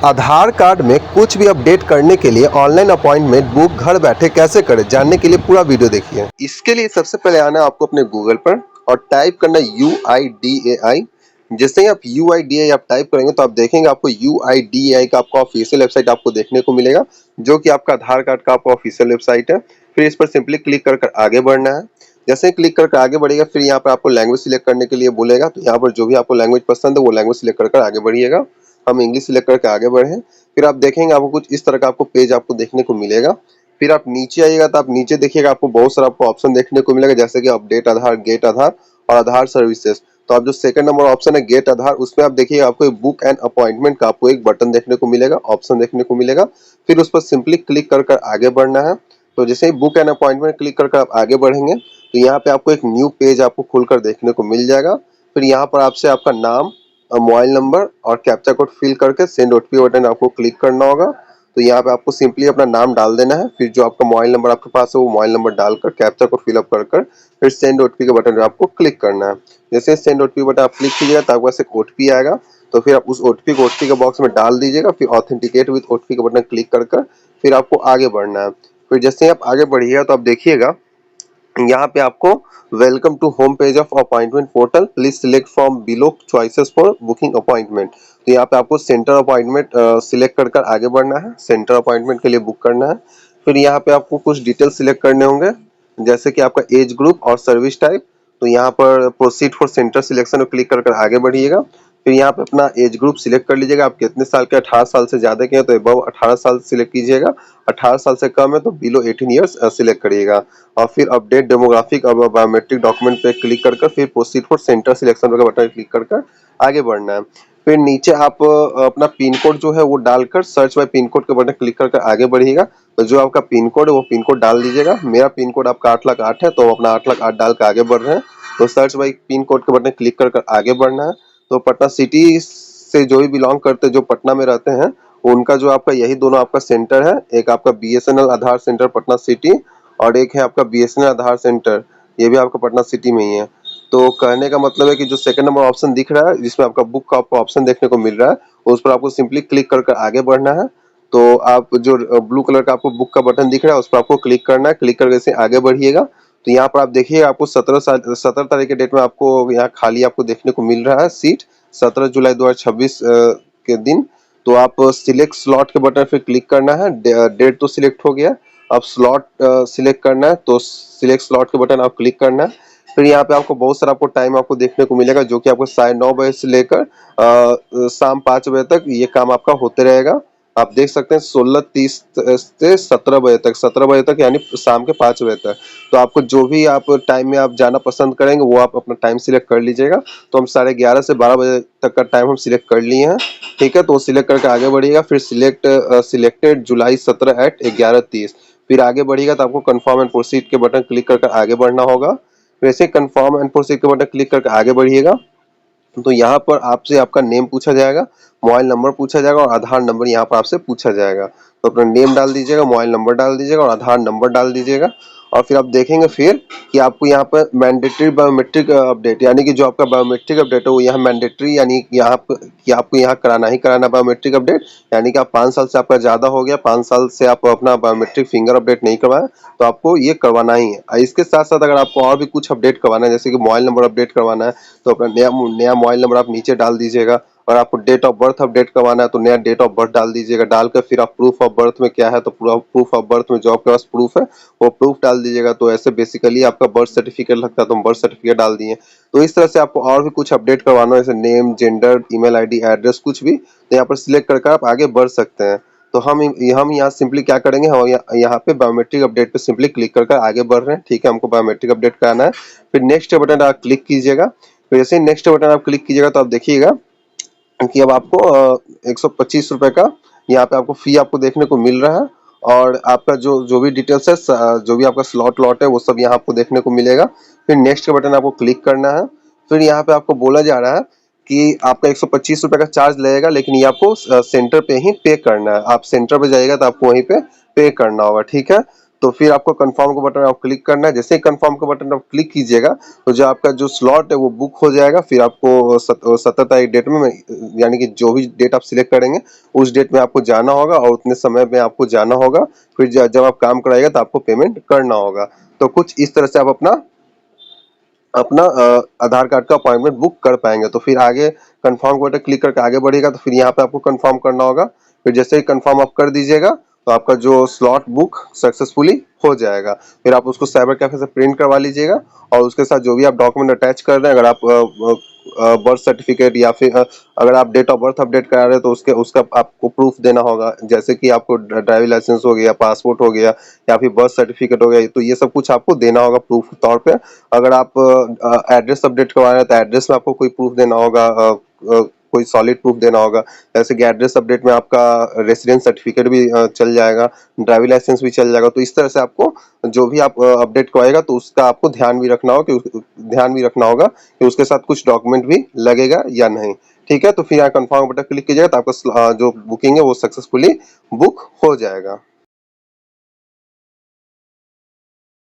आधार card में कुछ भी अपडेट करने के लिए ऑनलाइन अपॉइंटमेंट बुक घर बैठे कैसे करें, जानने के लिए पूरा वीडियो देखिए। इसके लिए सबसे पहले आना है आपको अपने गूगल पर और टाइप करना UIDAI। जैसे ही आप UIDAI आप टाइप करेंगे तो आप देखेंगे आपको UIDAI का आपका ऑफिशियल वेबसाइट आपको देखने को मिलेगा, जो कि आपका आधार कार्ड का आपका ऑफिशियल वेबसाइट है। फिर इस पर सिंपली क्लिक कर आगे बढ़ना है। जैसे ही क्लिक करके आगे बढ़ेगा फिर यहाँ पर आपको लैंग्वेज सिलेक्ट करने के लिए बोलेगा, तो यहाँ पर जो भी आपको लैंग्वेज पसंद है वो लैंग्वेज सिलेक्ट कर आगे बढ़िएगा। हम इंग्लिश सिलेक्ट करके आगे बढ़े। फिर आप देखेंगे आपको कुछ इस तरह का आपको पेज आपको देखने को मिलेगा। फिर आप नीचे आइएगा तो आप नीचे देखिएगा आपको बहुत सारा आपको ऑप्शन देखने को मिलेगा, जैसे कि अपडेट आधार, गेट आधार और आधार सर्विसेज। तो आप जो सेकंड नंबर ऑप्शन है गेट आधार, उसमें आप देखिएगा आपको बुक एंड अपॉइंटमेंट का आपको एक बटन देखने को मिलेगा, ऑप्शन देखने को मिलेगा। फिर उस पर सिंपली क्लिक कर आगे बढ़ना है। तो जैसे ही बुक एंड अपॉइंटमेंट क्लिक कर आप आगे बढ़ेंगे तो यहाँ पे आपको एक न्यू पेज आपको खुलकर देखने को मिल जाएगा। फिर यहाँ पर आपसे आपका नाम, मोबाइल नंबर और कैप्चा कोड फिल करके सेंड OTP बटन आपको क्लिक करना होगा। तो यहाँ पे आपको सिंपली अपना नाम डाल देना है। फिर जो आपका मोबाइल नंबर आपके पास है वो मोबाइल नंबर डालकर कैप्चा कोड फिलअप कर फिर सेंड OTP के बटन पे आपको क्लिक करना है। जैसे सेंड OTP बटन आप क्लिक कीजिएगा तो आपके पास एक OTP आएगा। तो फिर आप उस OTP को OTP के बॉक्स में डाल दीजिएगा। फिर ऑथेंटिकेट विद OTP के बटन क्लिक कर फिर आपको आगे बढ़ना है। फिर जैसे ही आप आगे बढ़िएगा तो आप देखिएगा यहाँ पे आपको welcome to home page of appointment portal, please select from below choices for booking appointment. तो यहाँ पे आपको सेंटर अपॉइंटमेंट सिलेक्ट कर आगे बढ़ना है, सेंटर अपॉइंटमेंट के लिए बुक करना है। फिर यहाँ पे आपको कुछ डिटेल सिलेक्ट करने होंगे, जैसे कि आपका एज ग्रुप और सर्विस टाइप। तो यहाँ पर प्रोसीड फॉर सेंटर सिलेक्शन में क्लिक कर आगे बढ़िएगा। फिर यहाँ पे अपना एज ग्रुप सिलेक्ट कर लीजिएगा, आप कितने साल के, 18 साल से ज्यादा के हैं तो अबव 18 साल सिलेक्ट कीजिएगा, 18 साल से कम है तो बिलो 18 ईयर्स सिलेक्ट करिएगा। और फिर अपडेट डेमोग्राफिक और बायोमेट्रिक डॉक्यूमेंट पे क्लिक कर फिर प्रोसीड फॉर सेंटर सिलेक्शन का बटन क्लिक कर आगे बढ़ना है। फिर नीचे आप अपना पिन कोड जो है वो डालकर सर्च बाय पिन कोड के बटन क्लिक कर आगे बढ़िएगा। तो जो आपका पिन कोड है वो पिन कोड डाल दीजिएगा। मेरा पिन कोड आपका 8,08,000 है तो अपना 8,08,000 डाल कर आगे बढ़ रहे हैं। तो सर्च बाय पिन कोड के बटन क्लिक कर आगे बढ़ना है। तो पटना सिटी से जो भी बिलोंग करते हैं, जो पटना में रहते हैं, उनका जो आपका यही दोनों आपका सेंटर है, एक आपका BSNL आधार सेंटर पटना सिटी और एक है आपका BSNL आधार सेंटर, ये भी आपका पटना सिटी में ही है। तो कहने का मतलब है कि जो सेकंड नंबर ऑप्शन दिख रहा है जिसमें आपका बुक का आपको ऑप्शन देखने को मिल रहा है, उस पर आपको सिंपली क्लिक कर आगे बढ़ना है। तो आप जो ब्लू कलर का आपको बुक का बटन दिख रहा है उस पर आपको क्लिक करना है, क्लिक करके से आगे बढ़िएगा। तो यहाँ पर आप देखिए आपको 17 तारीख के डेट में आपको यहाँ खाली आपको देखने को मिल रहा है सीट, 17 जुलाई 2026 के दिन। तो आप सिलेक्ट स्लॉट के बटन पे क्लिक करना है, डेट तो सिलेक्ट हो गया, अब स्लॉट सिलेक्ट करना है। तो सिलेक्ट स्लॉट के बटन आप क्लिक करना है। फिर यहाँ पे आपको बहुत सारा आपको टाइम आपको देखने को मिलेगा, जो कि आपको 9:30 से लेकर शाम 5 बजे तक ये काम आपका होते रहेगा। आप देख सकते हैं 16:30 से 17 बजे तक, 17 बजे तक यानी शाम के 5 बजे तक। तो आपको जो भी आप टाइम में आप जाना पसंद करेंगे वो आप अपना टाइम सिलेक्ट कर लीजिएगा। तो हम 11:30 से 12 बजे तक का टाइम हम सिलेक्ट कर लिए हैं, ठीक है। तो सिलेक्ट करके आगे बढ़िएगा। फिर सिलेक्टेड जुलाई 17 एट 11:30, फिर आगे बढ़िएगा तो आपको कंफर्म एंड प्रोसीड के बटन क्लिक कर आगे बढ़ना होगा। वैसे कंफर्म एंड प्रोसीड के बटन क्लिक करके आगे बढ़िएगा। तो यहाँ पर आपसे आपका नेम पूछा जाएगा, मोबाइल नंबर पूछा जाएगा और आधार नंबर यहाँ पर आपसे पूछा जाएगा। तो अपना नेम डाल दीजिएगा, मोबाइल नंबर डाल दीजिएगा और आधार नंबर डाल दीजिएगा। और फिर आप देखेंगे फिर कि आपको यहाँ पर मैंडेटरी बायोमेट्रिक अपडेट, यानी कि जो आपका बायोमेट्रिक अपडेट है वो यहाँ मैंडेटरी, यानी यहाँ कि आपको यहाँ कराना ही कराना बायोमेट्रिक अपडेट। यानी कि आप 5 साल से आपका ज्यादा हो गया, 5 साल से आप अपना बायोमेट्रिक फिंगर अपडेट नहीं करवाए तो आपको ये करवाना ही है। इसके साथ साथ अगर आपको और भी कुछ अपडेट करवाना है, जैसे कि मोबाइल नंबर अपडेट करवाना है, तो अपना नया मोबाइल नंबर आप नीचे डाल दीजिएगा। और आपको डेट ऑफ बर्थ अपडेट करवाना है तो नया डेट ऑफ बर्थ डाल दीजिएगा। डालकर फिर आप प्रूफ ऑफ बर्थ में क्या है तो पूरा प्रूफ ऑफ बर्थ में जो आपके पास प्रूफ है वो प्रूफ डाल दीजिएगा। तो ऐसे बेसिकली आपका बर्थ सर्टिफिकेट लगता है तो हम बर्थ सर्टिफिकेट डाल दिए। तो इस तरह से आपको और भी कुछ अपडेट करवाना है, जैसे name, gender, email ID, address, कुछ भी, तो यहाँ पर सिलेक्ट करके आप आगे बढ़ सकते हैं। तो हम यहाँ सिंपली क्या करेंगे, हम यहाँ पे बायोमेट्रिक अपडेट पे सिंपली क्लिक करके आगे बढ़ रहे हैं, ठीक है। हमको बायोमेट्रिक अपडेट कराना है। फिर नेक्स्ट बटन आप क्लिक कीजिएगा। फिर जैसे नेक्स्ट बटन आप क्लिक कीजिएगा तो आप देखिएगा कि अब आपको 125 रुपए का यहाँ पे आपको फी आपको देखने को मिल रहा है। और आपका जो भी डिटेल्स है, जो भी आपका स्लॉट लॉट है वो सब यहाँ आपको देखने को मिलेगा। फिर नेक्स्ट का बटन आपको क्लिक करना है। फिर यहाँ पे आपको बोला जा रहा है कि आपका 125 रुपए का चार्ज लगेगा, लेकिन ये आपको सेंटर पे ही पे करना है। आप सेंटर पे जाइएगा तो आपको वहीं पे करना होगा, ठीक है। तो फिर आपको कंफर्म का बटन आप क्लिक करना है। जैसे ही कंफर्म का बटन आप क्लिक कीजिएगा तो जो आपका जो स्लॉट है वो बुक हो जाएगा। फिर आपको 17 तारीख डेट में यानी कि जो भी डेट आप सिलेक्ट करेंगे उस डेट में आपको जाना होगा और उतने समय में आपको जाना होगा। फिर जब आप काम कराइएगा तो आपको पेमेंट करना होगा। तो कुछ इस तरह से आप अपना अपना आधार कार्ड का अपॉइंटमेंट बुक कर पाएंगे। तो फिर आगे कंफर्म बटन क्लिक करके आगे बढ़िएगा तो फिर यहाँ पे आपको कंफर्म करना होगा। फिर जैसे ही कंफर्म आप कर दीजिएगा तो आपका जो स्लॉट बुक सक्सेसफुली हो जाएगा। फिर आप उसको साइबर कैफे से प्रिंट करवा लीजिएगा और उसके साथ जो भी आप डॉक्यूमेंट अटैच कर रहे हैं, अगर आप बर्थ सर्टिफिकेट या फिर अगर आप डेट ऑफ बर्थ अपडेट करा रहे हैं तो उसके उसका आपको प्रूफ देना होगा। जैसे कि आपको ड्राइविंग लाइसेंस हो गया, पासपोर्ट हो गया या फिर बर्थ सर्टिफिकेट हो गया, तो ये सब कुछ आपको देना होगा प्रूफ के तौर पे। अगर आप एड्रेस अपडेट करवा रहे हैं तो एड्रेस में आपको कोई प्रूफ देना होगा, कोई सॉलिड प्रूफ देना होगा। जैसे कि एड्रेस अपडेट में आपका रेसिडेंस सर्टिफिकेट भी चल जाएगा, ड्राइविंग लाइसेंस भी चल जाएगा। तो इस तरह से आपको जो भी आप अपडेट करवाएगा तो उसका आपको ध्यान भी रखना होगा कि उसके साथ कुछ डॉक्यूमेंट भी लगेगा या नहीं। ठीक है, तो फिर यहाँ कंफर्म बटन क्लिक कीजिएगा तो आपका जो बुकिंग है वो सक्सेसफुली बुक हो जाएगा।